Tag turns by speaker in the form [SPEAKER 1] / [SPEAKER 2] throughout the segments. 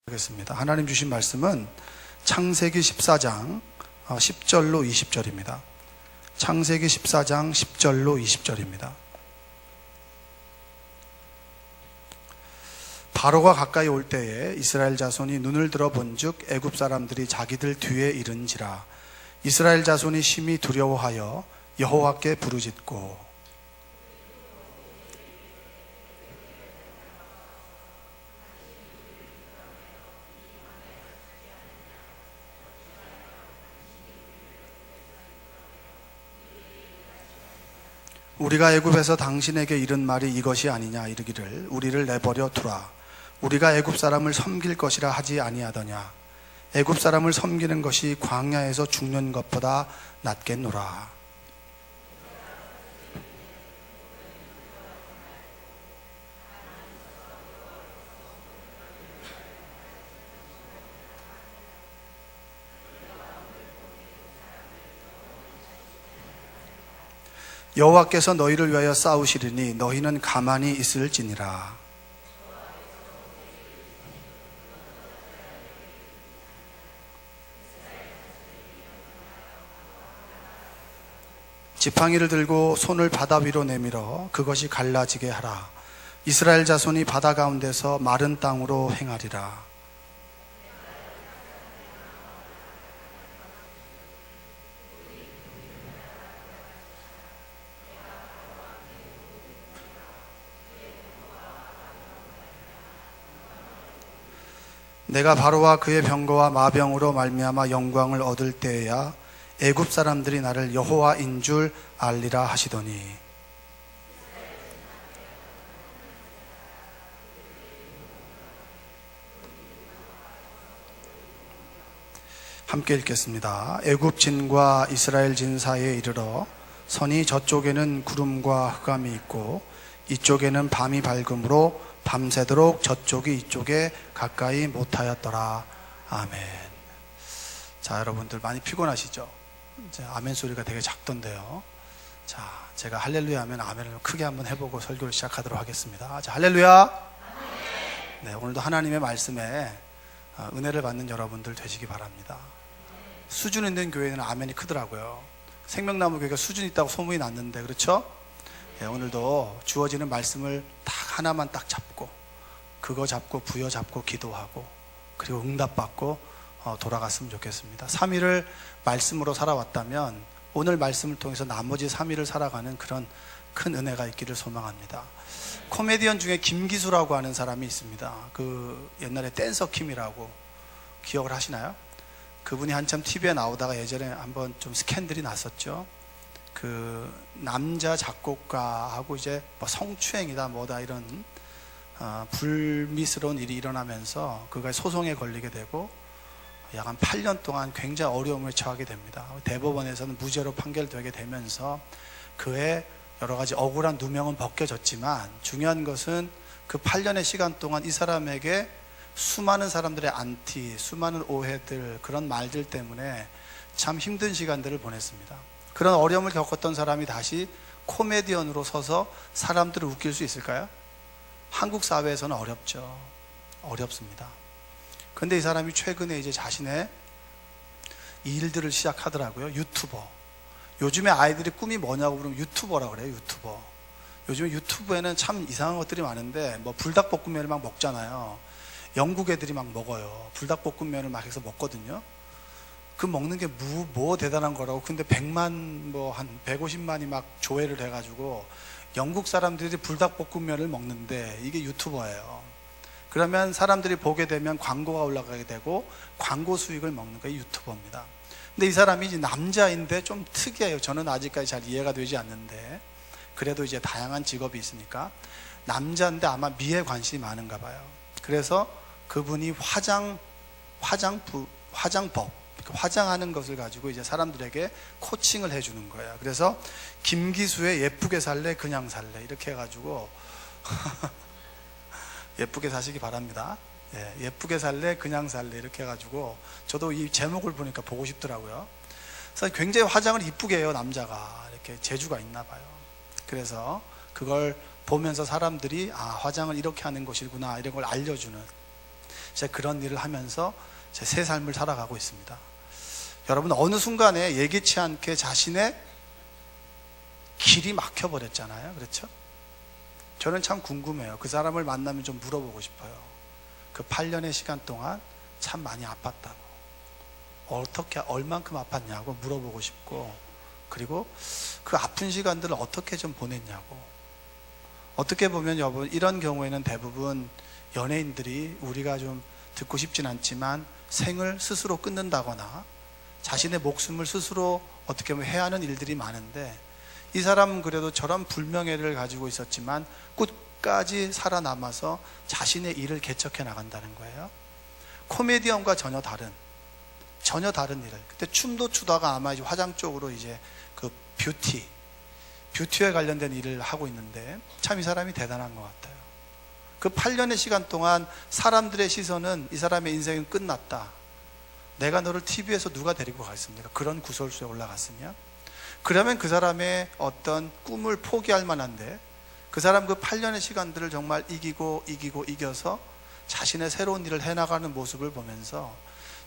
[SPEAKER 1] 하겠습니다. 하나님 주신 말씀은 창세기 14장 10절로 20절입니다. 창세기 14장 10절로 20절입니다. 바로가 가까이 올 때에 이스라엘 자손이 눈을 들어 본즉 애굽 사람들이 자기들 뒤에 이른지라. 이스라엘 자손이 심히 두려워하여 여호와께 부르짖고 우리가 애굽에서 당신에게 이른 말이 이것이 아니냐 이르기를 우리를 내버려 두라. 우리가 애굽 사람을 섬길 것이라 하지 아니하더냐. 애굽 사람을 섬기는 것이 광야에서 죽는 것보다 낫겠노라. 여호와께서 너희를 위하여 싸우시리니 너희는 가만히 있을지니라. 지팡이를 들고 손을 바다 위로 내밀어 그것이 갈라지게 하라. 이스라엘 자손이 바다 가운데서 마른 땅으로 행하리라. 내가 바로와 그의 병거와 마병으로 말미암아 영광을 얻을 때에야 애굽 사람들이 나를 여호와인 줄 알리라 하시더니. 함께 읽겠습니다. 애굽 진과 이스라엘 진 사이에 이르러 선이 저쪽에는 구름과 흑암이 있고 이쪽에는 밤이 밝음으로 밤새도록 저쪽이 이쪽에 가까이 못하였더라. 아멘. 자, 여러분들 많이 피곤하시죠? 이제 아멘 소리가 되게 작던데요. 자, 제가 할렐루야 하면 아멘을 크게 한번 해보고 설교를 시작하도록 하겠습니다. 자, 할렐루야. 네, 오늘도 하나님의 말씀에 은혜를 받는 여러분들 되시기 바랍니다. 수준 있는 교회는 아멘이 크더라고요. 생명나무 교회가 수준 있다고 소문이 났는데, 그렇죠? 네, 오늘도 주어지는 말씀을 딱 하나만 딱 잡고 그거 잡고 부여잡고 기도하고 그리고 응답받고 돌아갔으면 좋겠습니다. 3일을 말씀으로 살아왔다면 오늘 말씀을 통해서 나머지 3일을 살아가는 그런 큰 은혜가 있기를 소망합니다. 코미디언 중에 김기수라고 하는 사람이 있습니다. 그 옛날에 댄서 킴이라고 기억을 하시나요? 그분이 한참 TV에 나오다가 예전에 한번 좀 스캔들이 났었죠. 그 남자 작곡가하고 이제 뭐 성추행이다 뭐다 이런 불미스러운 일이 일어나면서 그가 소송에 걸리게 되고 약 한 8년 동안 굉장히 어려움을 처하게 됩니다. 대법원에서는 무죄로 판결되게 되면서 그의 여러 가지 억울한 누명은 벗겨졌지만 중요한 것은 그 8년의 시간 동안 이 사람에게 수많은 사람들의 안티, 수많은 오해들, 그런 말들 때문에 참 힘든 시간들을 보냈습니다. 그런 어려움을 겪었던 사람이 다시 코미디언으로 서서 사람들을 웃길 수 있을까요? 한국 사회에서는 어렵죠. 어렵습니다. 근데 이 사람이 최근에 이제 자신의 일들을 시작하더라고요. 유튜버. 요즘에 아이들이 꿈이 뭐냐고 그러면 유튜버라고 그래요. 유튜버. 요즘 유튜브에는 참 이상한 것들이 많은데 뭐 불닭볶음면을 막 먹잖아요. 영국 애들이 막 먹어요. 불닭볶음면을 막 해서 먹거든요. 그 먹는 게 뭐 대단한 거라고. 근데 100만 뭐 한 150만이 막 조회를 해가지고 영국 사람들이 불닭볶음면을 먹는데 이게 유튜버예요. 그러면 사람들이 보게 되면 광고가 올라가게 되고 광고 수익을 먹는 게 유튜버입니다. 근데 이 사람이 이제 남자인데 좀 특이해요. 저는 아직까지 잘 이해가 되지 않는데 그래도 이제 다양한 직업이 있으니까 남자인데 아마 미에 관심이 많은가 봐요. 그래서 그분이 화장법, 화장하는 것을 가지고 이제 사람들에게 코칭을 해주는 거예요. 그래서 김기수의 예쁘게 살래 그냥 살래 이렇게 해가지고 예쁘게 사시기 바랍니다. 예, 예쁘게 살래 그냥 살래 이렇게 해가지고 저도 이 제목을 보니까 보고 싶더라고요. 그래서 굉장히 화장을 이쁘게 해요. 남자가 이렇게 재주가 있나 봐요. 그래서 그걸 보면서 사람들이 화장을 이렇게 하는 것이구나 이런 걸 알려주는 제 그런 일을 하면서 제 새 삶을 살아가고 있습니다. 여러분, 어느 순간에 예기치 않게 자신의 길이 막혀버렸잖아요. 그렇죠? 저는 참 궁금해요. 그 사람을 만나면 좀 물어보고 싶어요. 그 8년의 시간 동안 참 많이 아팠다고, 어떻게 얼만큼 아팠냐고 물어보고 싶고, 그리고 그 아픈 시간들을 어떻게 좀 보냈냐고. 어떻게 보면 여러분, 이런 경우에는 대부분 연예인들이 우리가 좀 듣고 싶진 않지만 생을 스스로 끊는다거나 자신의 목숨을 스스로 어떻게 보면 해야 하는 일들이 많은데, 이 사람은 그래도 저런 불명예를 가지고 있었지만 끝까지 살아남아서 자신의 일을 개척해 나간다는 거예요. 코미디언과 전혀 다른 일을. 그때 춤도 추다가 아마 이제 화장 쪽으로 이제 그 뷰티에 관련된 일을 하고 있는데, 참 이 사람이 대단한 것 같아요. 그 8년의 시간 동안 사람들의 시선은 이 사람의 인생은 끝났다. 내가 너를 TV에서 누가 데리고 가겠습니까? 그런 구설수에 올라갔으면. 그러면 그 사람의 어떤 꿈을 포기할 만한데, 그 사람 그 8년의 시간들을 정말 이겨서 자신의 새로운 일을 해나가는 모습을 보면서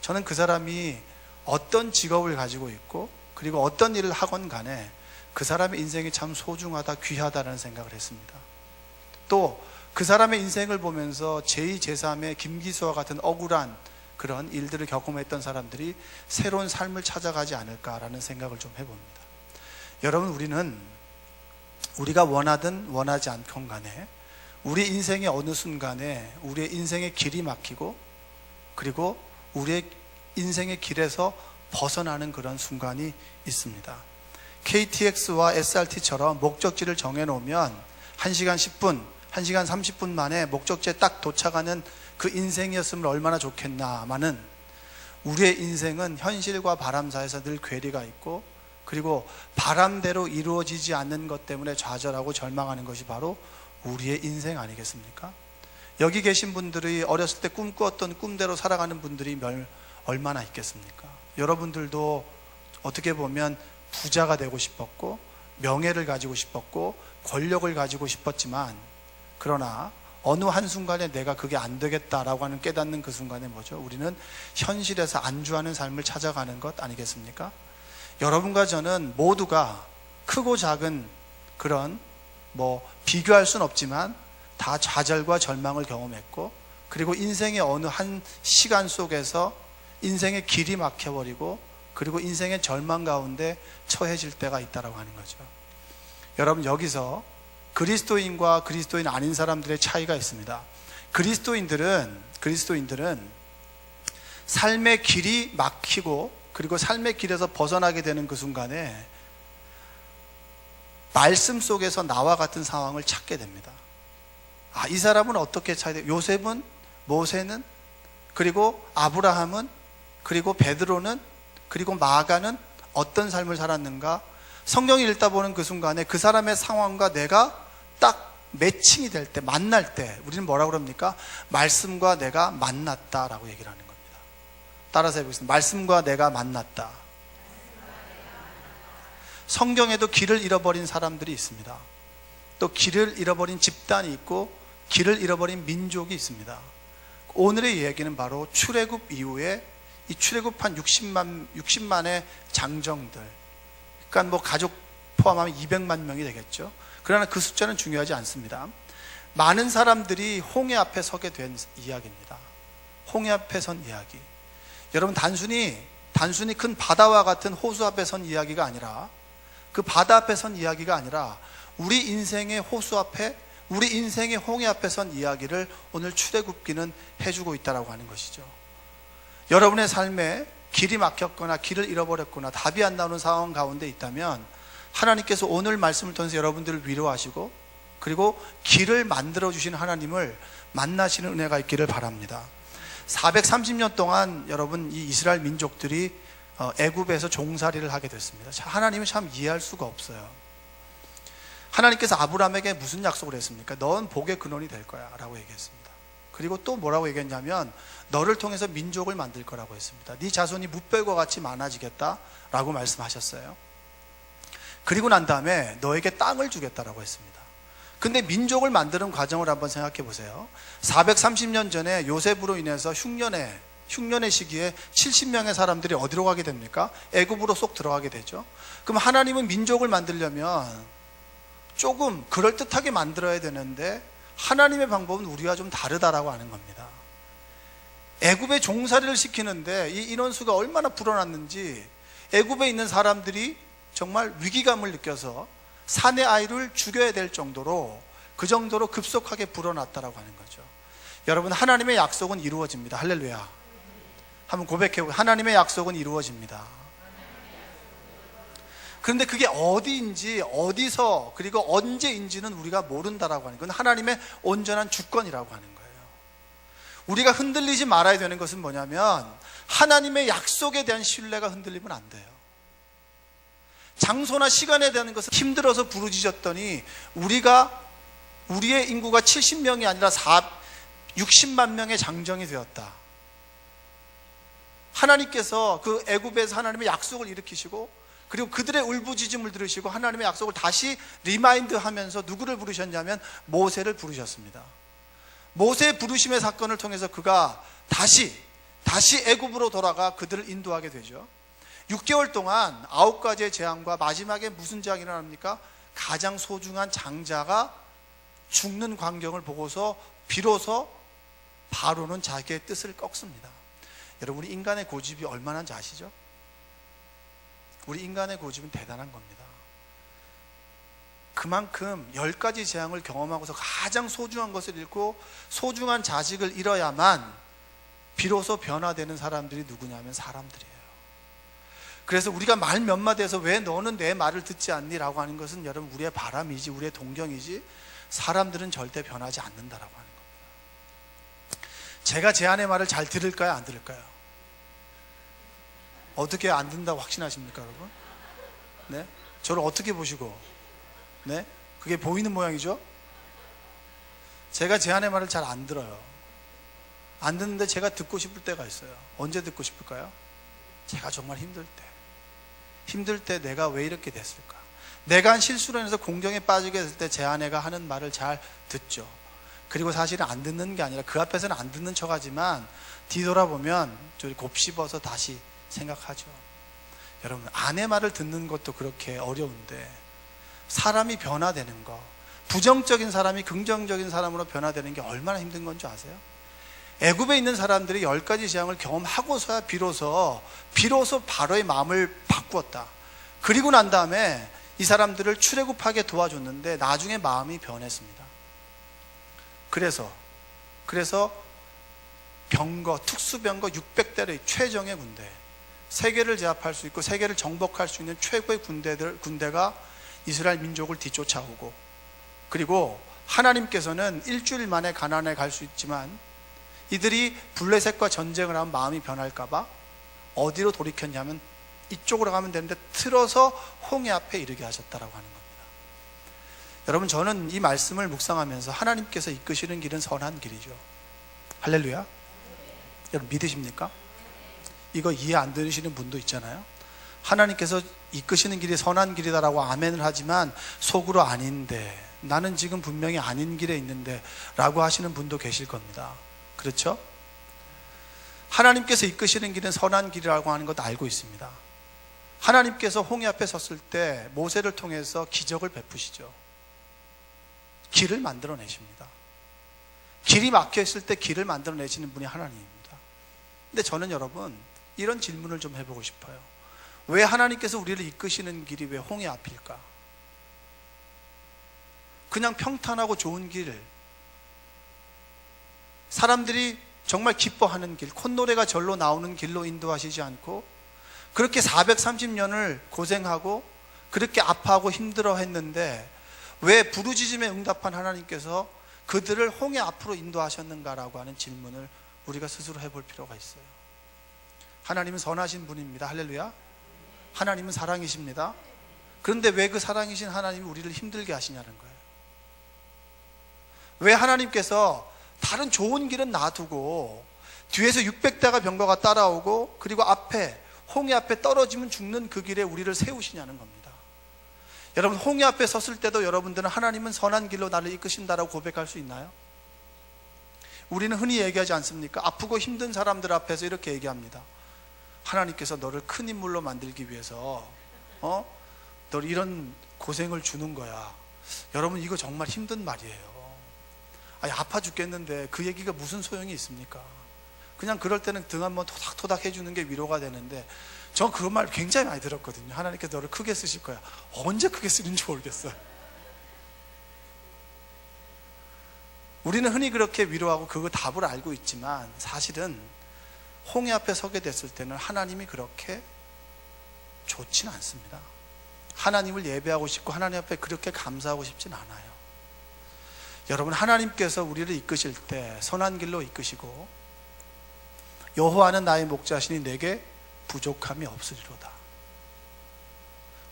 [SPEAKER 1] 저는 그 사람이 어떤 직업을 가지고 있고 그리고 어떤 일을 하건 간에 그 사람의 인생이 참 소중하다, 귀하다라는 생각을 했습니다. 또 그 사람의 인생을 보면서 제2, 제3의 김기수와 같은 억울한 그런 일들을 경험했던 사람들이 새로운 삶을 찾아가지 않을까라는 생각을 좀 해봅니다. 여러분, 우리가 원하든 원하지 않건 간에 우리 인생의 어느 순간에 우리의 인생의 길이 막히고, 그리고 우리의 인생의 길에서 벗어나는 그런 순간이 있습니다. KTX와 SRT처럼 목적지를 정해놓으면 1시간 10분, 1시간 30분 만에 목적지에 딱 도착하는 그 인생이었으면 얼마나 좋겠나마는, 우리의 인생은 현실과 바람 사이에서 늘 괴리가 있고, 그리고 바람대로 이루어지지 않는 것 때문에 좌절하고 절망하는 것이 바로 우리의 인생 아니겠습니까? 여기 계신 분들이 어렸을 때 꿈꾸었던 꿈대로 살아가는 분들이 얼마나 있겠습니까? 여러분들도 어떻게 보면 부자가 되고 싶었고, 명예를 가지고 싶었고, 권력을 가지고 싶었지만, 그러나 어느 한순간에 내가 그게 안 되겠다라고 하는 깨닫는 그 순간에 뭐죠? 우리는 현실에서 안주하는 삶을 찾아가는 것 아니겠습니까? 여러분과 저는 모두가 크고 작은 그런 비교할 순 없지만 다 좌절과 절망을 경험했고, 그리고 인생의 어느 한 시간 속에서 인생의 길이 막혀버리고, 그리고 인생의 절망 가운데 처해질 때가 있다라고 하는 거죠. 여러분, 여기서 그리스도인과 그리스도인 아닌 사람들의 차이가 있습니다. 그리스도인들은 삶의 길이 막히고, 그리고 삶의 길에서 벗어나게 되는 그 순간에 말씀 속에서 나와 같은 상황을 찾게 됩니다. 이 사람은 어떻게 차야 돼? 요셉은, 모세는, 그리고 아브라함은, 그리고 베드로는, 그리고 마가는 어떤 삶을 살았는가? 성경을 읽다 보는 그 순간에 그 사람의 상황과 내가 딱 매칭이 될 때, 만날 때 우리는 뭐라고 그럽니까? 말씀과 내가 만났다라고 얘기를 하는 겁니다. 따라서 해보겠습니다. 말씀과 내가 만났다. 성경에도 길을 잃어버린 사람들이 있습니다. 또 길을 잃어버린 집단이 있고, 길을 잃어버린 민족이 있습니다. 오늘의 이야기는 바로 출애굽 이후에 이 출애굽한 60만의 장정들, 그러니까 가족 포함하면 200만 명이 되겠죠. 그러나 그 숫자는 중요하지 않습니다. 많은 사람들이 홍해 앞에 서게 된 이야기입니다. 홍해 앞에 선 이야기. 여러분, 단순히 큰 바다와 같은 호수 앞에 선 이야기가 아니라, 그 바다 앞에 선 이야기가 아니라 우리 인생의 호수 앞에, 우리 인생의 홍해 앞에 선 이야기를 오늘 출애굽기는 해주고 있다라고 하는 것이죠. 여러분의 삶에 길이 막혔거나 길을 잃어버렸거나 답이 안 나오는 상황 가운데 있다면, 하나님께서 오늘 말씀을 통해서 여러분들을 위로하시고, 그리고 길을 만들어주시는 하나님을 만나시는 은혜가 있기를 바랍니다. 430년 동안 여러분, 이 이스라엘 민족들이 애굽에서 종살이를 하게 됐습니다. 하나님은 참 이해할 수가 없어요. 하나님께서 아브라함에게 무슨 약속을 했습니까? 넌 복의 근원이 될 거야 라고 얘기했습니다. 그리고 또 뭐라고 얘기했냐면, 너를 통해서 민족을 만들 거라고 했습니다. 네 자손이 무뼈과 같이 많아지겠다 라고 말씀하셨어요. 그리고 난 다음에 너에게 땅을 주겠다라고 했습니다. 근데 민족을 만드는 과정을 한번 생각해 보세요. 430년 전에 요셉으로 인해서 흉년의 시기에 70명의 사람들이 어디로 가게 됩니까? 애굽으로 쏙 들어가게 되죠. 그럼 하나님은 민족을 만들려면 조금 그럴듯하게 만들어야 되는데 하나님의 방법은 우리와 좀 다르다라고 하는 겁니다. 애굽에 종살이를 시키는데 이 인원수가 얼마나 불어났는지 애굽에 있는 사람들이 정말 위기감을 느껴서 사내 아이를 죽여야 될 정도로 그 정도로 급속하게 불어났다라고 하는 거죠. 여러분, 하나님의 약속은 이루어집니다. 할렐루야. 한번 고백해보고, 하나님의 약속은 이루어집니다. 그런데 그게 어디인지, 어디서, 그리고 언제인지는 우리가 모른다라고 하는 건 하나님의 온전한 주권이라고 하는 거예요. 우리가 흔들리지 말아야 되는 것은 뭐냐면 하나님의 약속에 대한 신뢰가 흔들리면 안 돼요. 장소나 시간에 대한 것은 힘들어서 부르짖었더니 우리의 인구가 70명이 아니라 60만 명의 장정이 되었다. 하나님께서 그 애굽에서 하나님의 약속을 일으키시고 그리고 그들의 울부짖음을 들으시고 하나님의 약속을 다시 리마인드하면서 누구를 부르셨냐면 모세를 부르셨습니다. 모세 부르심의 사건을 통해서 그가 다시 애굽으로 돌아가 그들을 인도하게 되죠. 6개월 동안 9가지의 재앙과 마지막에 무슨 재앙이 일어납니까? 가장 소중한 장자가 죽는 광경을 보고서 비로소 바로는 자기의 뜻을 꺾습니다. 여러분, 우리 인간의 고집이 얼마나인지 아시죠? 우리 인간의 고집은 대단한 겁니다. 그만큼 10가지 재앙을 경험하고서 가장 소중한 것을 잃고 소중한 자식을 잃어야만 비로소 변화되는 사람들이 누구냐면 사람들이에요. 그래서 우리가 말 몇 마디에서 왜 너는 내 말을 듣지 않니? 라고 하는 것은 여러분 우리의 바람이지 우리의 동경이지 사람들은 절대 변하지 않는다라고 하는 겁니다. 제가 제 아내 말을 잘 들을까요? 안 들을까요? 어떻게 안 듣는다고 확신하십니까, 여러분? 네? 저를 어떻게 보시고? 네? 그게 보이는 모양이죠? 제가 제 아내 말을 잘 안 들어요. 안 듣는데 제가 듣고 싶을 때가 있어요. 언제 듣고 싶을까요? 제가 정말 힘들 때 내가 왜 이렇게 됐을까? 내가 한 실수로 인해서 공경에 빠지게 됐을 때 제 아내가 하는 말을 잘 듣죠. 그리고 사실은 안 듣는 게 아니라 그 앞에서는 안 듣는 척 하지만 뒤돌아보면 저리 곱씹어서 다시 생각하죠. 여러분, 아내 말을 듣는 것도 그렇게 어려운데 사람이 변화되는 거, 부정적인 사람이 긍정적인 사람으로 변화되는 게 얼마나 힘든 건지 아세요? 애굽에 있는 사람들이 10가지 재앙을 경험하고서야 비로소 바로의 마음을 바꾸었다. 그리고 난 다음에 이 사람들을 출애굽하게 도와줬는데 나중에 마음이 변했습니다. 그래서 병거, 특수병거 600대의 최정의 군대, 세계를 제압할 수 있고 세계를 정복할 수 있는 최고의 군대가 이스라엘 민족을 뒤쫓아오고, 그리고 하나님께서는 일주일 만에 가나안에 갈 수 있지만 이들이 블레셋과 전쟁을 하면 마음이 변할까봐 어디로 돌이켰냐면 이쪽으로 가면 되는데 틀어서 홍해 앞에 이르게 하셨다라고 하는 겁니다. 여러분, 저는 이 말씀을 묵상하면서 하나님께서 이끄시는 길은 선한 길이죠. 할렐루야. 여러분 믿으십니까? 이거 이해 안 되시는 분도 있잖아요. 하나님께서 이끄시는 길이 선한 길이다라고 아멘을 하지만 속으로 아닌데, 나는 지금 분명히 아닌 길에 있는데 라고 하시는 분도 계실 겁니다. 그렇죠? 하나님께서 이끄시는 길은 선한 길이라고 하는 것도 알고 있습니다. 하나님께서 홍해 앞에 섰을 때 모세를 통해서 기적을 베푸시죠. 길을 만들어내십니다. 길이 막혀있을 때 길을 만들어내시는 분이 하나님입니다. 근데 저는 여러분 이런 질문을 좀 해보고 싶어요. 왜 하나님께서 우리를 이끄시는 길이 왜 홍해 앞일까? 그냥 평탄하고 좋은 길, 사람들이 정말 기뻐하는 길, 콧노래가 절로 나오는 길로 인도하시지 않고 그렇게 430년을 고생하고 그렇게 아파하고 힘들어 했는데 왜 부르짖음에 응답한 하나님께서 그들을 홍해 앞으로 인도하셨는가라고 하는 질문을 우리가 스스로 해볼 필요가 있어요. 하나님은 선하신 분입니다. 할렐루야. 하나님은 사랑이십니다. 그런데 왜 그 사랑이신 하나님이 우리를 힘들게 하시냐는 거예요. 왜 하나님께서 다른 좋은 길은 놔두고 뒤에서 600대가 병거가 따라오고 그리고 앞에 홍해 앞에 떨어지면 죽는 그 길에 우리를 세우시냐는 겁니다. 여러분, 홍해 앞에 섰을 때도 여러분들은 하나님은 선한 길로 나를 이끄신다라고 고백할 수 있나요? 우리는 흔히 얘기하지 않습니까? 아프고 힘든 사람들 앞에서 이렇게 얘기합니다. 하나님께서 너를 큰 인물로 만들기 위해서 너를 이런 고생을 주는 거야. 여러분, 이거 정말 힘든 말이에요. 아니, 아파 죽겠는데 그 얘기가 무슨 소용이 있습니까? 그냥 그럴 때는 등 한번 토닥토닥 해주는 게 위로가 되는데, 전 그런 말 굉장히 많이 들었거든요. 하나님께서 너를 크게 쓰실 거야. 언제 크게 쓰는지 모르겠어요. 우리는 흔히 그렇게 위로하고 그 답을 알고 있지만, 사실은 홍해 앞에 서게 됐을 때는 하나님이 그렇게 좋지는 않습니다. 하나님을 예배하고 싶고 하나님 앞에 그렇게 감사하고 싶진 않아요. 여러분, 하나님께서 우리를 이끄실 때 선한 길로 이끄시고, 여호와는 나의 목자시니 내게 부족함이 없으리로다.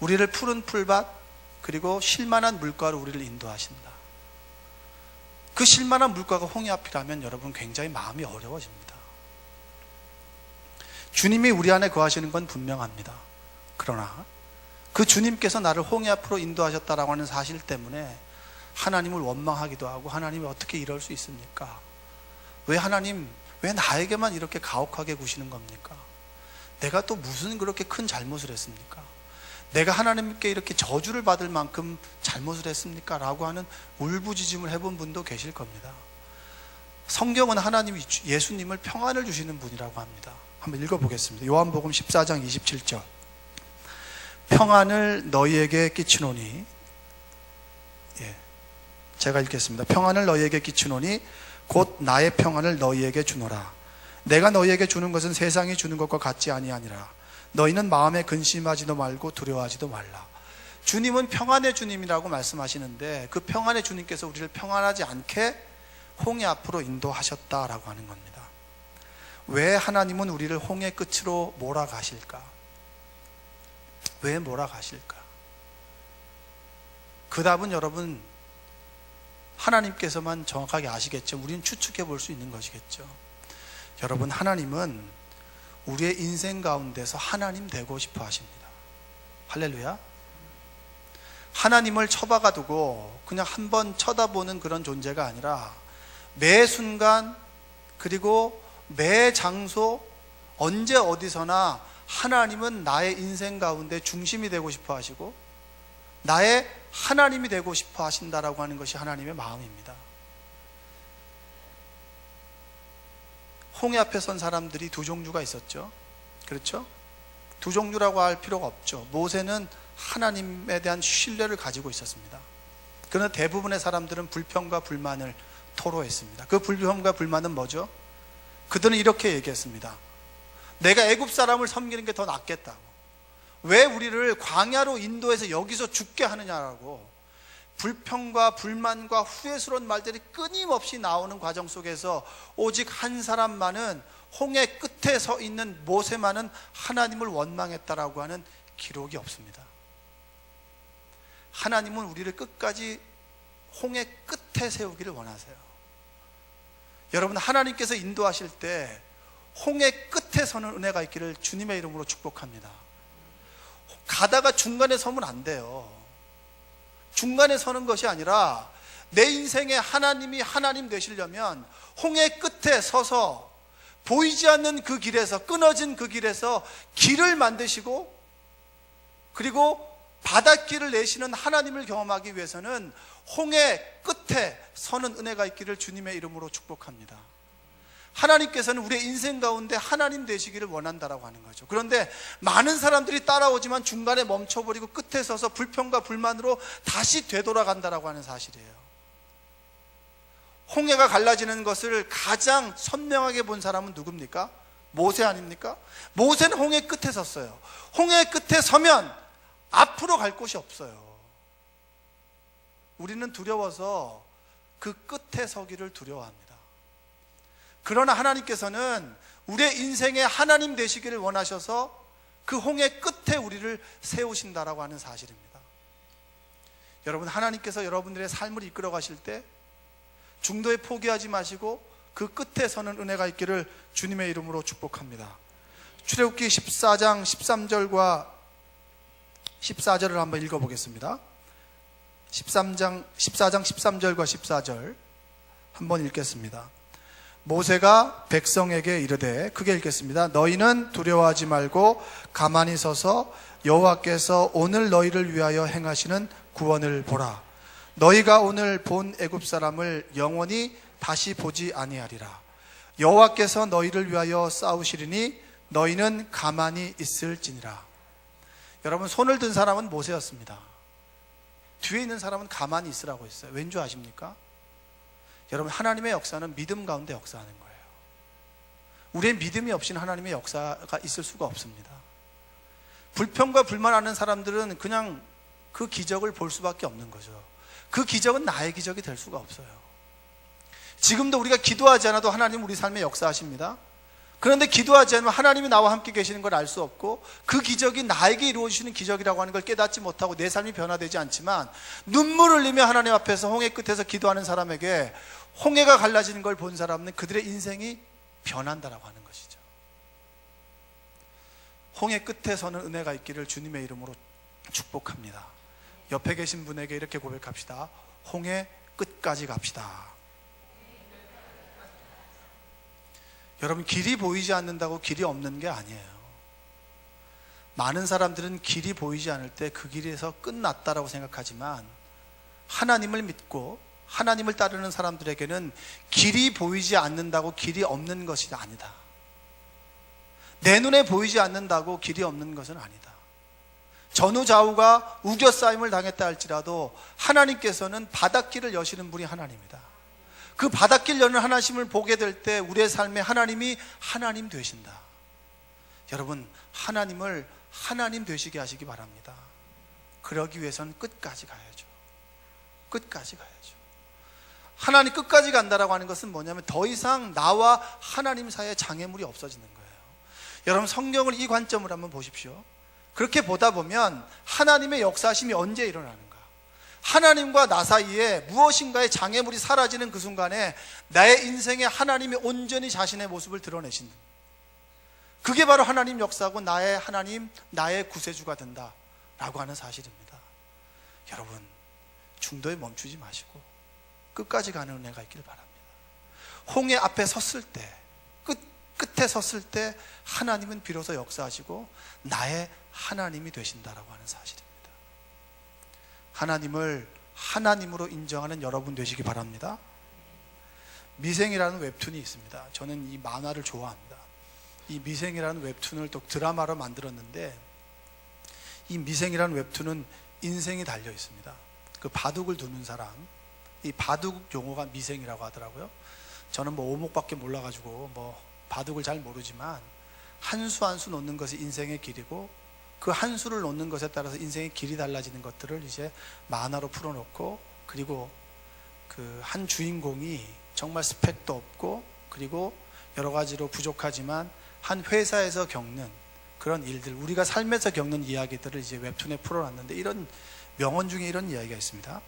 [SPEAKER 1] 우리를 푸른 풀밭 그리고 쉴만한 물가로 우리를 인도하신다. 그 쉴만한 물가가 홍해 앞이라면 여러분, 굉장히 마음이 어려워집니다. 주님이 우리 안에 거하시는 건 분명합니다. 그러나 그 주님께서 나를 홍해 앞으로 인도하셨다라고 하는 사실 때문에 하나님을 원망하기도 하고, 하나님이 어떻게 이럴 수 있습니까? 왜 하나님, 왜 나에게만 이렇게 가혹하게 구시는 겁니까? 내가 또 무슨 그렇게 큰 잘못을 했습니까? 내가 하나님께 이렇게 저주를 받을 만큼 잘못을 했습니까? 라고 하는 울부짖음을 해본 분도 계실 겁니다. 성경은 하나님이 예수님을 평안을 주시는 분이라고 합니다. 한번 읽어보겠습니다. 요한복음 14장 27절. 평안을 너희에게 끼치노니, 제가 읽겠습니다. 평안을 너희에게 끼치노니 곧 나의 평안을 너희에게 주노라. 내가 너희에게 주는 것은 세상이 주는 것과 같지 아니하니라. 너희는 마음에 근심하지도 말고 두려워하지도 말라. 주님은 평안의 주님이라고 말씀하시는데, 그 평안의 주님께서 우리를 평안하지 않게 홍해 앞으로 인도하셨다라고 하는 겁니다. 왜 하나님은 우리를 홍해 끝으로 몰아가실까? 왜 몰아가실까? 그 답은 여러분, 하나님께서만 정확하게 아시겠죠. 우리는 추측해 볼 수 있는 것이겠죠. 여러분, 하나님은 우리의 인생 가운데서 하나님 되고 싶어 하십니다. 할렐루야. 하나님을 처박아 두고 그냥 한번 쳐다보는 그런 존재가 아니라, 매 순간 그리고 매 장소 언제 어디서나 하나님은 나의 인생 가운데 중심이 되고 싶어 하시고 나의 하나님이 되고 싶어 하신다라고 하는 것이 하나님의 마음입니다. 홍해 앞에 선 사람들이 두 종류가 있었죠. 그렇죠? 두 종류라고 할 필요가 없죠. 모세는 하나님에 대한 신뢰를 가지고 있었습니다. 그러나 대부분의 사람들은 불평과 불만을 토로했습니다. 그 불평과 불만은 뭐죠? 그들은 이렇게 얘기했습니다. 내가 애굽 사람을 섬기는 게 더 낫겠다고. 왜 우리를 광야로 인도해서 여기서 죽게 하느냐라고 불평과 불만과 후회스러운 말들이 끊임없이 나오는 과정 속에서 오직 한 사람만은, 홍해 끝에 서 있는 모세만은 하나님을 원망했다라고 하는 기록이 없습니다. 하나님은 우리를 끝까지 홍해 끝에 세우기를 원하세요. 여러분, 하나님께서 인도하실 때 홍해 끝에 서는 은혜가 있기를 주님의 이름으로 축복합니다. 가다가 중간에 서면 안 돼요. 중간에 서는 것이 아니라 내 인생에 하나님이 하나님 되시려면 홍해 끝에 서서 보이지 않는 그 길에서, 끊어진 그 길에서 길을 만드시고, 그리고 바닷길을 내시는 하나님을 경험하기 위해서는 홍해 끝에 서는 은혜가 있기를 주님의 이름으로 축복합니다. 하나님께서는 우리의 인생 가운데 하나님 되시기를 원한다라고 하는 거죠. 그런데 많은 사람들이 따라오지만 중간에 멈춰버리고 끝에 서서 불평과 불만으로 다시 되돌아간다라고 하는 사실이에요. 홍해가 갈라지는 것을 가장 선명하게 본 사람은 누굽니까? 모세 아닙니까? 모세는 홍해 끝에 섰어요. 홍해 끝에 서면 앞으로 갈 곳이 없어요. 우리는 두려워서 그 끝에 서기를 두려워합니다. 그러나 하나님께서는 우리의 인생에 하나님 되시기를 원하셔서 그 홍해 끝에 우리를 세우신다라고 하는 사실입니다. 여러분, 하나님께서 여러분들의 삶을 이끌어 가실 때 중도에 포기하지 마시고 그 끝에 서는 은혜가 있기를 주님의 이름으로 축복합니다. 출애굽기 14장 13절과 14절을 한번 읽어보겠습니다. 14장 13절과 14절 한번 읽겠습니다. 모세가 백성에게 이르되, 크게 읽겠습니다. 너희는 두려워하지 말고 가만히 서서 여호와께서 오늘 너희를 위하여 행하시는 구원을 보라. 너희가 오늘 본 애굽 사람을 영원히 다시 보지 아니하리라. 여호와께서 너희를 위하여 싸우시리니 너희는 가만히 있을지니라. 여러분, 손을 든 사람은 모세였습니다. 뒤에 있는 사람은 가만히 있으라고 했어요. 왠 줄 아십니까? 여러분, 하나님의 역사는 믿음 가운데 역사하는 거예요. 우리의 믿음이 없이는 하나님의 역사가 있을 수가 없습니다. 불평과 불만하는 사람들은 그냥 그 기적을 볼 수밖에 없는 거죠. 그 기적은 나의 기적이 될 수가 없어요. 지금도 우리가 기도하지 않아도 하나님 우리 삶에 역사하십니다. 그런데 기도하지 않으면 하나님이 나와 함께 계시는 걸 알 수 없고, 그 기적이 나에게 이루어지시는 기적이라고 하는 걸 깨닫지 못하고 내 삶이 변화되지 않지만, 눈물 흘리며 하나님 앞에서 홍해 끝에서 기도하는 사람에게 홍해가 갈라지는 걸 본 사람은 그들의 인생이 변한다라고 하는 것이죠. 홍해 끝에 서는 은혜가 있기를 주님의 이름으로 축복합니다. 옆에 계신 분에게 이렇게 고백합시다. 홍해 끝까지 갑시다. 여러분, 길이 보이지 않는다고 길이 없는 게 아니에요. 많은 사람들은 길이 보이지 않을 때 그 길에서 끝났다라고 생각하지만, 하나님을 믿고 하나님을 따르는 사람들에게는 길이 보이지 않는다고 길이 없는 것이 아니다. 내 눈에 보이지 않는다고 길이 없는 것은 아니다. 전후좌우가 우겨싸임을 당했다 할지라도 하나님께서는 바닷길을 여시는 분이 하나님이다. 그 바닷길 여는 하나님을 보게 될 때 우리의 삶에 하나님이 하나님 되신다. 여러분, 하나님을 하나님 되시게 하시기 바랍니다. 그러기 위해서는 끝까지 가야죠. 끝까지 가야죠. 하나님 끝까지 간다라고 하는 것은 뭐냐면, 더 이상 나와 하나님 사이에 장애물이 없어지는 거예요. 여러분, 성경을 이 관점으로 한번 보십시오. 그렇게 보다 보면 하나님의 역사심이 언제 일어나는가? 하나님과 나 사이에 무엇인가의 장애물이 사라지는 그 순간에 나의 인생에 하나님이 온전히 자신의 모습을 드러내신다. 그게 바로 하나님 역사고 나의 하나님, 나의 구세주가 된다라고 하는 사실입니다. 여러분, 중도에 멈추지 마시고 끝까지 가는 은혜가 있길 바랍니다. 홍해 앞에 섰을 때, 끝에 섰을 때 하나님은 비로소 역사하시고 나의 하나님이 되신다라고 하는 사실입니다. 하나님을 하나님으로 인정하는 여러분 되시기 바랍니다. 미생이라는 웹툰이 있습니다. 저는 이 만화를 좋아합니다. 이 미생이라는 웹툰을 또 드라마로 만들었는데, 이 미생이라는 웹툰은 인생이 달려 있습니다. 그 바둑을 두는 사람, 이 바둑 용어가 미생이라고 하더라고요. 저는 뭐 오목밖에 몰라가지고 뭐 바둑을 잘 모르지만, 한 수 한 수 놓는 것이 인생의 길이고, 그 한 수를 놓는 것에 따라서 인생의 길이 달라지는 것들을 이제 만화로 풀어놓고, 그리고 그 한 주인공이 정말 스펙도 없고, 그리고 여러 가지로 부족하지만 한 회사에서 겪는 그런 일들, 우리가 삶에서 겪는 이야기들을 이제 웹툰에 풀어놨는데, 이런 명언 중에 이런 이야기가 있습니다.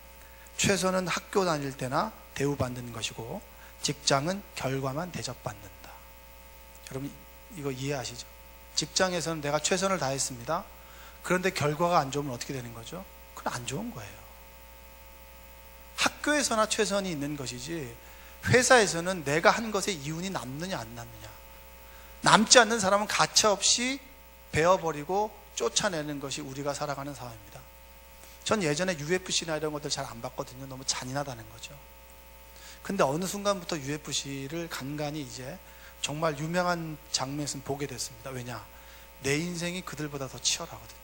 [SPEAKER 1] 최선은 학교 다닐 때나 대우받는 것이고, 직장은 결과만 대접받는다. 여러분, 이거 이해하시죠? 직장에서는 내가 최선을 다했습니다. 그런데 결과가 안 좋으면 어떻게 되는 거죠? 그건 안 좋은 거예요. 학교에서나 최선이 있는 것이지, 회사에서는 내가 한 것에 이윤이 남느냐 안 남느냐, 남지 않는 사람은 가차없이 베어버리고 쫓아내는 것이 우리가 살아가는 사회입니다. 전 예전에 UFC나 이런 것들 잘 안 봤거든요. 너무 잔인하다는 거죠. 근데 어느 순간부터 UFC를 간간히 이제 정말 유명한 장면에서 보게 됐습니다. 왜냐? 내 인생이 그들보다 더 치열하거든요.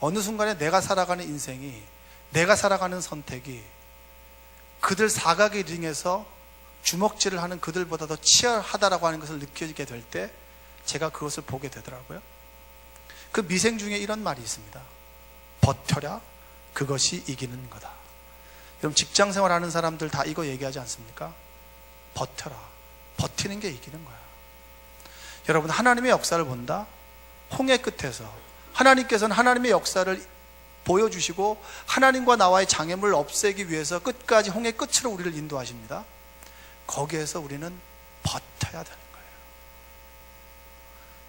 [SPEAKER 1] 어느 순간에 내가 살아가는 인생이, 내가 살아가는 선택이 그들 사각의 링에서 주먹질을 하는 그들보다 더 치열하다라고 하는 것을 느끼게 될 때 제가 그것을 보게 되더라고요. 그 미생 중에 이런 말이 있습니다. 버텨라, 그것이 이기는 거다. 여러분, 직장 생활하는 사람들 다 이거 얘기하지 않습니까? 버텨라, 버티는 게 이기는 거야. 여러분, 하나님의 역사를 본다? 홍해 끝에서 하나님께서는 하나님의 역사를 보여주시고 하나님과 나와의 장애물을 없애기 위해서 끝까지 홍해 끝으로 우리를 인도하십니다. 거기에서 우리는 버텨야 되는 거예요.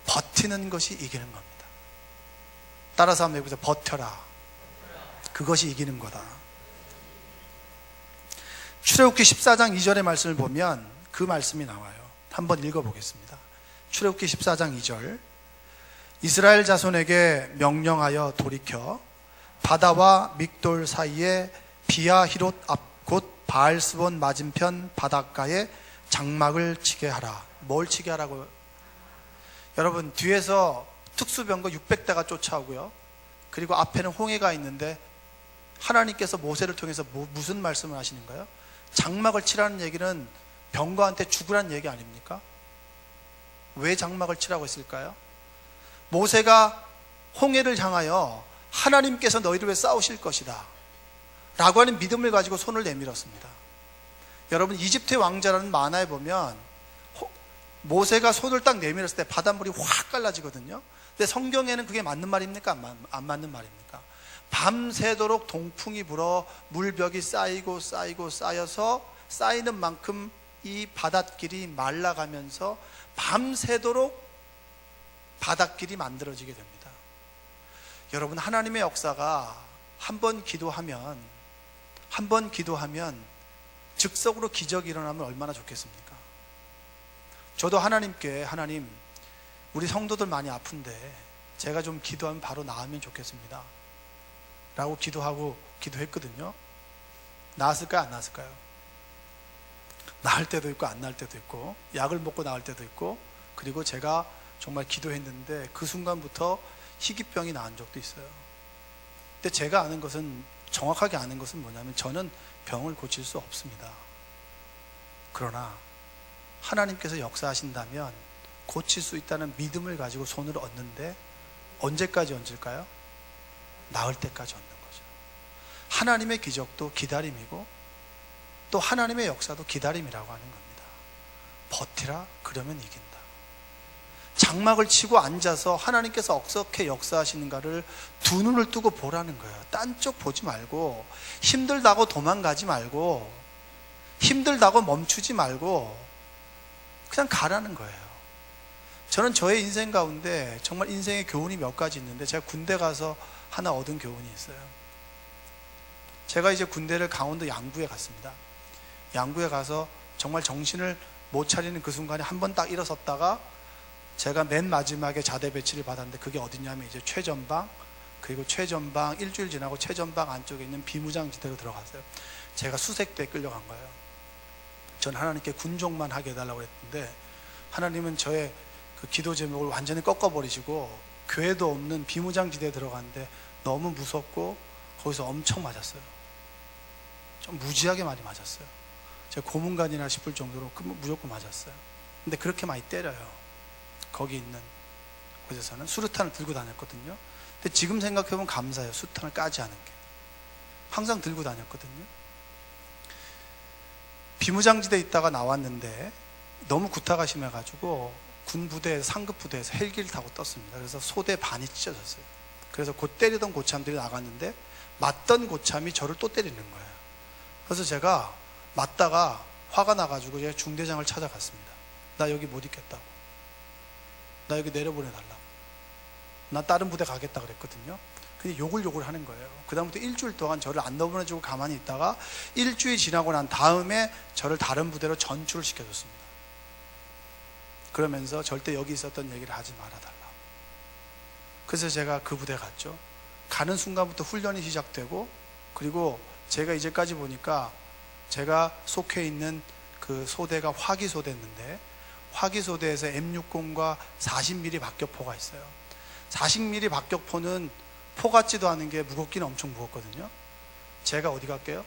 [SPEAKER 1] 버티는 것이 이기는 겁니다. 따라서 한번 해보세요. 버텨라, 그것이 이기는 거다. 출애굽기 14장 2절의 말씀을 보면 그 말씀이 나와요. 한번 읽어보겠습니다. 출애굽기 14장 2절. 이스라엘 자손에게 명령하여 돌이켜 바다와 믹돌 사이에 비아히롯 앞 곧 바알스본 맞은편 바닷가에 장막을 치게 하라. 뭘 치게 하라고요? 여러분, 뒤에서 특수병거 600대가 쫓아오고요, 그리고 앞에는 홍해가 있는데 하나님께서 모세를 통해서 무슨 말씀을 하시는가요? 장막을 치라는 얘기는 병거한테 죽으라는 얘기 아닙니까? 왜 장막을 치라고 했을까요? 모세가 홍해를 향하여 하나님께서 너희를 위해 싸우실 것이다 라고 하는 믿음을 가지고 손을 내밀었습니다. 여러분, 이집트의 왕자라는 만화에 보면 모세가 손을 딱 내밀었을 때 바닷물이 확 갈라지거든요. 근데 성경에는 그게 맞는 말입니까? 안 맞는 말입니까? 밤새도록 동풍이 불어 물벽이 쌓이고 쌓여서 쌓이는 만큼 이 바닷길이 말라가면서 밤새도록 바닷길이 만들어지게 됩니다. 여러분, 하나님의 역사가 한 번 기도하면 즉석으로 기적이 일어나면 얼마나 좋겠습니까? 저도 하나님께, 하나님, 우리 성도들 많이 아픈데 제가 좀 기도하면 바로 나으면 좋겠습니다 라고 기도했거든요. 나았을까요? 안 나았을까요? 나을 때도 있고 안 나을 때도 있고, 약을 먹고 나을 때도 있고, 그리고 제가 정말 기도했는데 그 순간부터 희귀병이 나은 적도 있어요. 근데 제가 정확하게 아는 것은 뭐냐면, 저는 병을 고칠 수 없습니다. 그러나 하나님께서 역사하신다면 고칠 수 있다는 믿음을 가지고 손을 얹는데, 언제까지 얹을까요? 나을 때까지 얹는 거죠. 하나님의 기적도 기다림이고 또 하나님의 역사도 기다림이라고 하는 겁니다. 버티라, 그러면 이긴다. 장막을 치고 앉아서 하나님께서 어떻게 역사하시는가를 두 눈을 뜨고 보라는 거예요. 딴 쪽 보지 말고, 힘들다고 도망가지 말고, 힘들다고 멈추지 말고 그냥 가라는 거예요. 저는 저의 인생 가운데 정말 인생의 교훈이 몇 가지 있는데, 제가 군대 가서 하나 얻은 교훈이 있어요. 제가 이제 군대를 강원도 양구에 갔습니다. 양구에 가서 정말 정신을 못 차리는 그 순간에 한 번 딱 일어섰다가 제가 맨 마지막에 자대 배치를 받았는데, 그게 어디냐면 이제 최전방, 그리고 최전방 일주일 지나고 최전방 안쪽에 있는 비무장지대로 들어갔어요. 제가 수색대에 끌려간 거예요. 전 하나님께 군종만 하게 해달라고 했는데 하나님은 저의 그 기도 제목을 완전히 꺾어버리시고 교회도 없는 비무장지대에 들어갔는데 너무 무섭고 거기서 엄청 맞았어요. 좀 무지하게 많이 맞았어요. 제가 고문관이나 싶을 정도로 무조건 맞았어요. 근데 그렇게 많이 때려요. 거기 있는 곳에서는 수류탄을 들고 다녔거든요. 근데 지금 생각해보면 감사해요. 수류탄을 까지 않은 게. 항상 들고 다녔거든요. 비무장지대에 있다가 나왔는데 너무 구타가 심해가지고 군부대, 상급부대에서 헬기를 타고 떴습니다. 그래서 소대 반이 찢어졌어요. 그래서 곧 때리던 고참들이 나갔는데 맞던 고참이 저를 또 때리는 거예요. 그래서 제가 맞다가 화가 나가지고 제가 중대장을 찾아갔습니다. 나 여기 못 있겠다고. 나 여기 내려보내달라고. 나 다른 부대 가겠다 그랬거든요. 근데 욕을 하는 거예요. 그 다음부터 일주일 동안 저를 안 내보내주고 가만히 있다가 일주일 지나고 난 다음에 저를 다른 부대로 전출을 시켜줬습니다. 그러면서 절대 여기 있었던 얘기를 하지 말아달라고. 그래서 제가 그 부대 갔죠. 가는 순간부터 훈련이 시작되고, 그리고 제가 이제까지 보니까 제가 속해 있는 그 소대가 화기소대였는데, 화기소대에서 M60과 40mm 박격포가 있어요. 40mm 박격포는 포 같지도 않은 게 무겁기는 엄청 무겁거든요. 제가 어디 갈게요?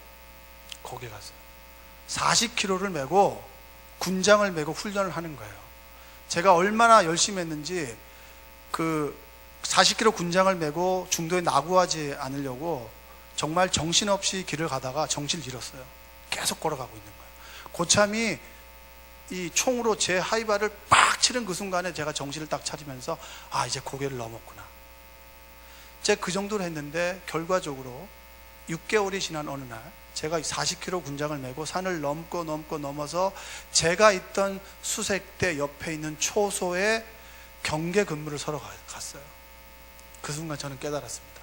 [SPEAKER 1] 거기 갔어요. 40kg를 메고 군장을 메고 훈련을 하는 거예요. 제가 얼마나 열심히 했는지 그 40kg 군장을 메고 중도에 낙오하지 않으려고 정말 정신없이 길을 가다가 정신을 잃었어요. 계속 걸어가고 있는 거예요. 고참이 이 총으로 제 하이바를 빡 치는 그 순간에 제가 정신을 딱 차리면서 아, 이제 고개를 넘었구나. 제가 그 정도로 했는데 결과적으로 6개월이 지난 어느 날 제가 40kg 군장을 메고 산을 넘어서 제가 있던 수색대 옆에 있는 초소에 경계 근무를 서러 갔어요. 그 순간 저는 깨달았습니다.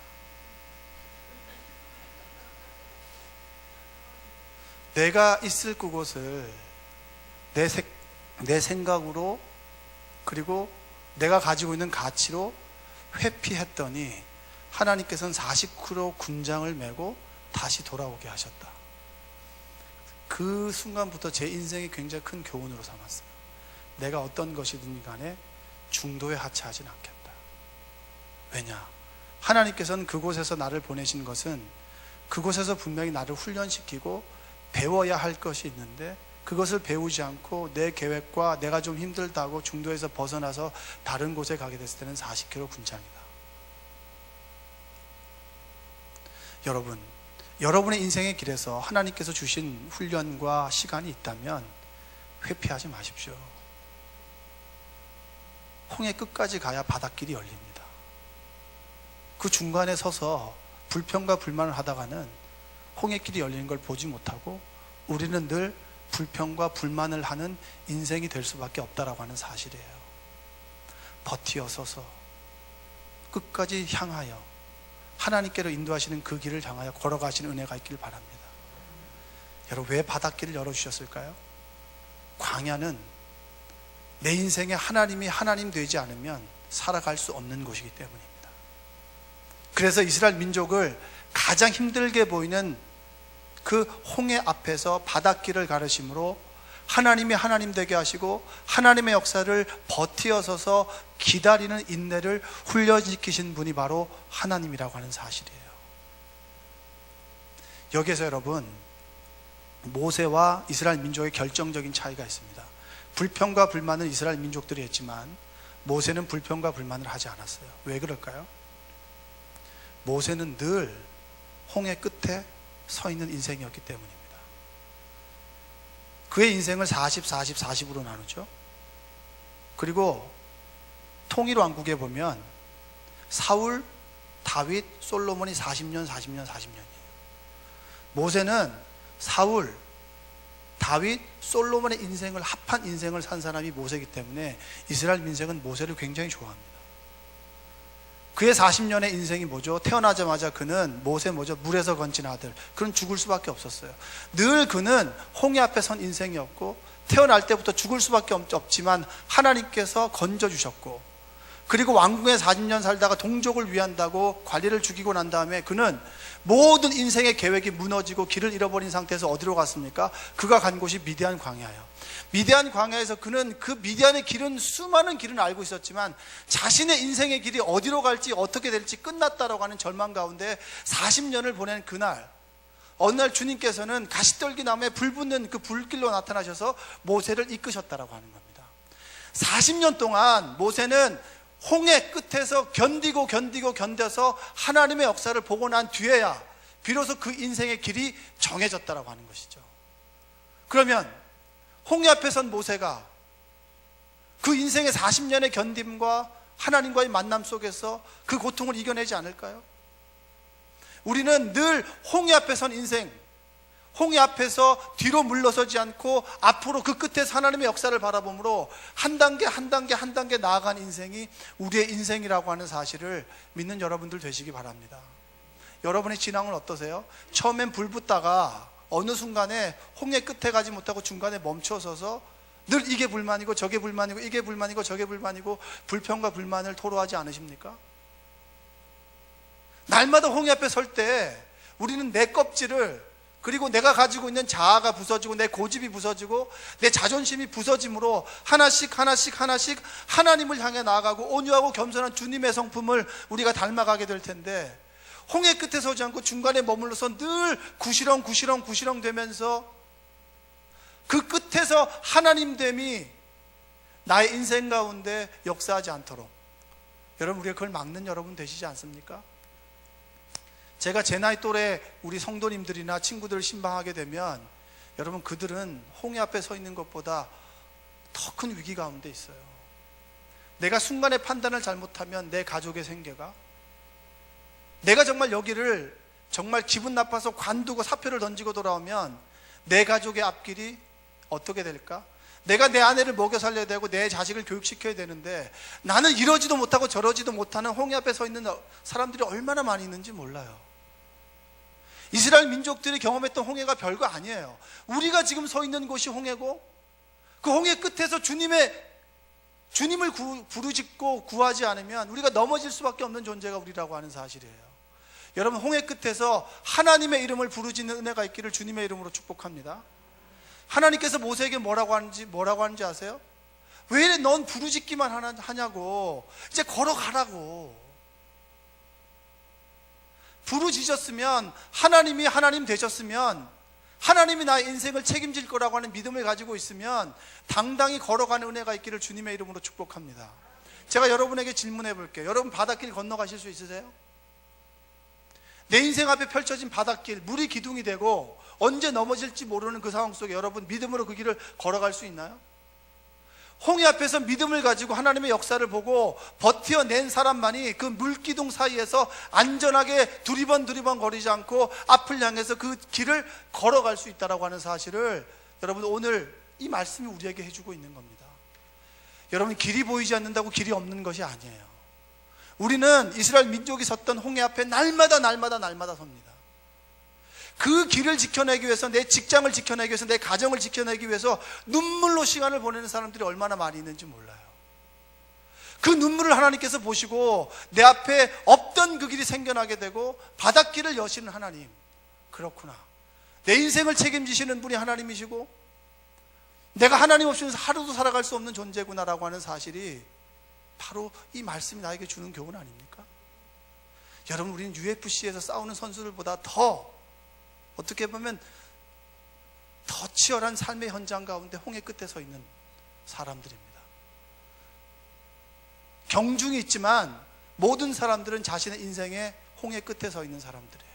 [SPEAKER 1] 내가 있을 그곳을 내 생각으로 그리고 내가 가지고 있는 가치로 회피했더니 하나님께서는 40km 군장을 메고 다시 돌아오게 하셨다. 그 순간부터 제 인생이 굉장히 큰 교훈으로 삼았어요. 내가 어떤 것이든 간에 중도에 하차하진 않겠다. 왜냐? 하나님께서는 그곳에서 나를 보내신 것은 그곳에서 분명히 나를 훈련시키고 배워야 할 것이 있는데 그것을 배우지 않고 내 계획과 내가 좀 힘들다고 중도에서 벗어나서 다른 곳에 가게 됐을 때는 40km 군장이다. 여러분, 여러분의 인생의 길에서 하나님께서 주신 훈련과 시간이 있다면 회피하지 마십시오. 홍해 끝까지 가야 바닷길이 열립니다. 그 중간에 서서 불평과 불만을 하다가는 홍해길이 열리는 걸 보지 못하고 우리는 늘 불평과 불만을 하는 인생이 될 수밖에 없다라고 하는 사실이에요. 버티어 서서 끝까지 향하여 하나님께로 인도하시는 그 길을 향하여 걸어가시는 은혜가 있길 바랍니다. 여러분, 왜 바닷길을 열어주셨을까요? 광야는 내 인생에 하나님이 하나님 되지 않으면 살아갈 수 없는 곳이기 때문입니다. 그래서 이스라엘 민족을 가장 힘들게 보이는 그 홍해 앞에서 바닷길을 가르심으로 하나님이 하나님 되게 하시고 하나님의 역사를 버티어 서서 기다리는 인내를 훈련시키신 분이 바로 하나님이라고 하는 사실이에요. 여기에서 여러분, 모세와 이스라엘 민족의 결정적인 차이가 있습니다. 불평과 불만은 이스라엘 민족들이 했지만 모세는 불평과 불만을 하지 않았어요. 왜 그럴까요? 모세는 늘 홍해 끝에 서 있는 인생이었기 때문입니다. 그의 인생을 40, 40, 40으로 나누죠. 그리고 통일 왕국에 보면 사울, 다윗, 솔로몬이 40년, 40년, 40년이에요. 모세는 사울, 다윗, 솔로몬의 인생을 합한 인생을 산 사람이 모세이기 때문에 이스라엘 민족은 모세를 굉장히 좋아합니다. 그의 40년의 인생이 뭐죠? 태어나자마자 그는 모세 뭐죠? 물에서 건진 아들. 그는 죽을 수밖에 없었어요. 늘 그는 홍해 앞에 선 인생이었고 태어날 때부터 죽을 수밖에 없지만 하나님께서 건져주셨고, 그리고 왕궁에 40년 살다가 동족을 위한다고 관리를 죽이고 난 다음에 그는 모든 인생의 계획이 무너지고 길을 잃어버린 상태에서 어디로 갔습니까? 그가 간 곳이 미디안 광야예요. 미디안 광야에서 그는 그 미디안의 길은 수많은 길은 알고 있었지만 자신의 인생의 길이 어디로 갈지 어떻게 될지 끝났다라고 하는 절망 가운데 40년을 보낸 그날, 어느 날 주님께서는 가시떨기 나무에 불 붙는 그 불길로 나타나셔서 모세를 이끄셨다라고 하는 겁니다. 40년 동안 모세는 홍해 끝에서 견뎌서 하나님의 역사를 보고 난 뒤에야 비로소 그 인생의 길이 정해졌다라고 하는 것이죠. 그러면 홍해 앞에 선 모세가 그 인생의 40년의 견딤과 하나님과의 만남 속에서 그 고통을 이겨내지 않을까요? 우리는 늘 홍해 앞에 선 인생, 홍해 앞에서 뒤로 물러서지 않고 앞으로 그 끝에서 하나님의 역사를 바라보므로 한 단계 나아간 인생이 우리의 인생이라고 하는 사실을 믿는 여러분들 되시기 바랍니다. 여러분의 진앙은 어떠세요? 처음엔 불 붙다가 어느 순간에 홍해 끝에 가지 못하고 중간에 멈춰서서 늘 이게 불만이고 저게 불만이고 이게 불만이고 저게 불만이고 불평과 불만을 토로하지 않으십니까? 날마다 홍해 앞에 설 때 우리는 내 껍질을, 그리고 내가 가지고 있는 자아가 부서지고 내 고집이 부서지고 내 자존심이 부서짐으로 하나씩 하나님을 향해 나아가고 온유하고 겸손한 주님의 성품을 우리가 닮아가게 될 텐데, 홍해 끝에 서지 않고 중간에 머물러서 늘 구시렁 되면서 그 끝에서 하나님됨이 나의 인생 가운데 역사하지 않도록, 여러분, 우리가 그걸 막는 여러분 되시지 않습니까? 제가 제 나이 또래 우리 성도님들이나 친구들을 신방하게 되면 여러분, 그들은 홍해 앞에 서 있는 것보다 더 큰 위기 가운데 있어요. 내가 순간의 판단을 잘못하면 내 가족의 생계가, 내가 정말 여기를 정말 기분 나빠서 관두고 사표를 던지고 돌아오면 내 가족의 앞길이 어떻게 될까? 내가 내 아내를 먹여 살려야 되고 내 자식을 교육시켜야 되는데 나는 이러지도 못하고 저러지도 못하는 홍해 앞에 서 있는 사람들이 얼마나 많이 있는지 몰라요. 이스라엘 민족들이 경험했던 홍해가 별거 아니에요. 우리가 지금 서 있는 곳이 홍해고, 그 홍해 끝에서 주님을 부르짖고 구하지 않으면 우리가 넘어질 수밖에 없는 존재가 우리라고 하는 사실이에요. 여러분, 홍해 끝에서 하나님의 이름을 부르짖는 은혜가 있기를 주님의 이름으로 축복합니다. 하나님께서 모세에게 뭐라고 하는지 아세요? 왜 넌 부르짖기만 하냐고. 이제 걸어가라고. 부르짖었으면, 하나님이 하나님 되셨으면, 하나님이 나의 인생을 책임질 거라고 하는 믿음을 가지고 있으면 당당히 걸어가는 은혜가 있기를 주님의 이름으로 축복합니다. 제가 여러분에게 질문해 볼게요. 여러분, 바닷길 건너가실 수 있으세요? 내 인생 앞에 펼쳐진 바닷길, 물이 기둥이 되고 언제 넘어질지 모르는 그 상황 속에 여러분, 믿음으로 그 길을 걸어갈 수 있나요? 홍해 앞에서 믿음을 가지고 하나님의 역사를 보고 버텨낸 사람만이 그 물기둥 사이에서 안전하게 두리번 거리지 않고 앞을 향해서 그 길을 걸어갈 수 있다고 하는 사실을 여러분, 오늘 이 말씀이 우리에게 해주고 있는 겁니다. 여러분, 길이 보이지 않는다고 길이 없는 것이 아니에요. 우리는 이스라엘 민족이 섰던 홍해 앞에 날마다 섭니다. 그 길을 지켜내기 위해서, 내 직장을 지켜내기 위해서, 내 가정을 지켜내기 위해서 눈물로 시간을 보내는 사람들이 얼마나 많이 있는지 몰라요. 그 눈물을 하나님께서 보시고 내 앞에 없던 그 길이 생겨나게 되고 바닷길을 여시는 하나님, 그렇구나, 내 인생을 책임지시는 분이 하나님이시고 내가 하나님 없이는 하루도 살아갈 수 없는 존재구나라고 하는 사실이 바로 이 말씀이 나에게 주는 교훈 아닙니까? 여러분, 우리는 UFC에서 싸우는 선수들보다 더, 어떻게 보면 더 치열한 삶의 현장 가운데 홍해 끝에 서 있는 사람들입니다. 경중이 있지만 모든 사람들은 자신의 인생의 홍해 끝에 서 있는 사람들이에요.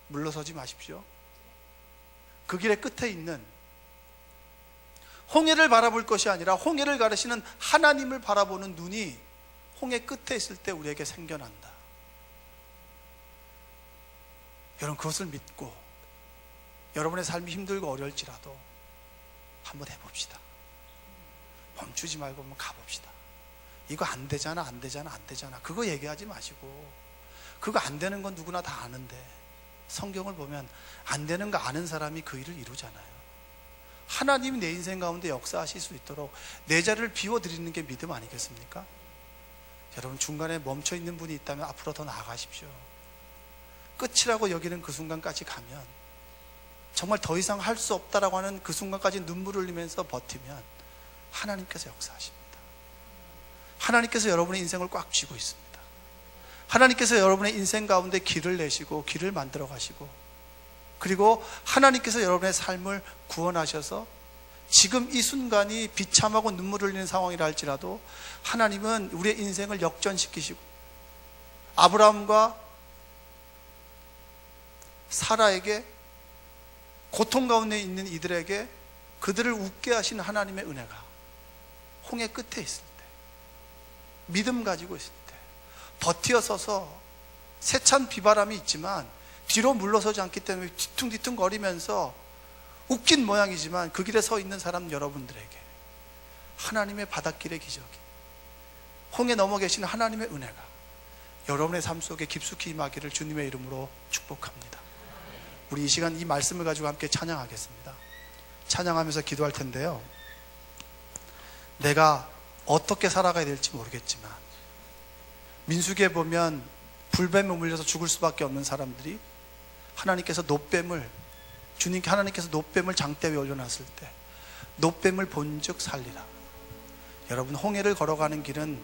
[SPEAKER 1] 물러서지 마십시오. 그 길의 끝에 있는, 홍해를 바라볼 것이 아니라 홍해를 가르시는 하나님을 바라보는 눈이 홍해 끝에 있을 때 우리에게 생겨난다. 여러분, 그것을 믿고 여러분의 삶이 힘들고 어려울지라도 한번 해봅시다. 멈추지 말고 한번 가봅시다. 이거 안 되잖아 그거 얘기하지 마시고, 그거 안 되는 건 누구나 다 아는데 성경을 보면 안 되는 거 아는 사람이 그 일을 이루잖아요. 하나님이 내 인생 가운데 역사하실 수 있도록 내 자리를 비워드리는 게 믿음 아니겠습니까? 여러분, 중간에 멈춰있는 분이 있다면 앞으로 더 나아가십시오. 끝이라고 여기는 그 순간까지 가면, 정말 더 이상 할 수 없다라고 하는 그 순간까지 눈물을 흘리면서 버티면 하나님께서 역사하십니다. 하나님께서 여러분의 인생을 꽉 쥐고 있습니다. 하나님께서 여러분의 인생 가운데 길을 내시고 길을 만들어 가시고, 그리고 하나님께서 여러분의 삶을 구원하셔서 지금 이 순간이 비참하고 눈물을 흘리는 상황이라 할지라도 하나님은 우리의 인생을 역전시키시고, 아브라함과 사라에게, 고통 가운데 있는 이들에게 그들을 웃게 하신 하나님의 은혜가 홍해 끝에 있을 때, 믿음 가지고 있을 때 버티어서서 세찬 비바람이 있지만 뒤로 물러서지 않기 때문에 뒤퉁뒤퉁 거리면서 웃긴 모양이지만 그 길에 서 있는 사람 여러분들에게 하나님의 바닷길의 기적이, 홍해 넘어 계신 하나님의 은혜가 여러분의 삶 속에 깊숙이 임하기를 주님의 이름으로 축복합니다. 우리 이 시간 이 말씀을 가지고 함께 찬양하겠습니다. 찬양하면서 기도할 텐데요, 내가 어떻게 살아가야 될지 모르겠지만, 민수기에 보면 불뱀에 물려서 죽을 수밖에 없는 사람들이 하나님께서 노뱀을 장대 위에 올려놨을 때 노뱀을 본즉 살리라. 여러분, 홍해를 걸어가는 길은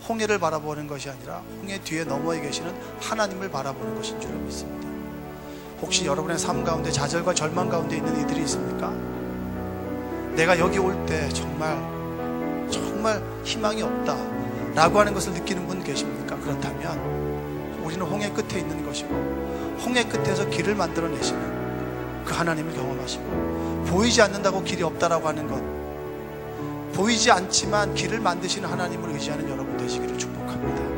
[SPEAKER 1] 홍해를 바라보는 것이 아니라 홍해 뒤에 너머에 계시는 하나님을 바라보는 것인 줄 믿습니다. 혹시 여러분의 삶 가운데 좌절과 절망 가운데 있는 이들이 있습니까? 내가 여기 올 때 정말 희망이 없다 라고 하는 것을 느끼는 분 계십니까? 그렇다면 우리는 홍해 끝에 있는 것이고, 홍해 끝에서 길을 만들어내시는 그 하나님을 경험하시고, 보이지 않는다고 길이 없다라고 하는 것, 보이지 않지만 길을 만드시는 하나님을 의지하는 여러분 되시기를 축복합니다.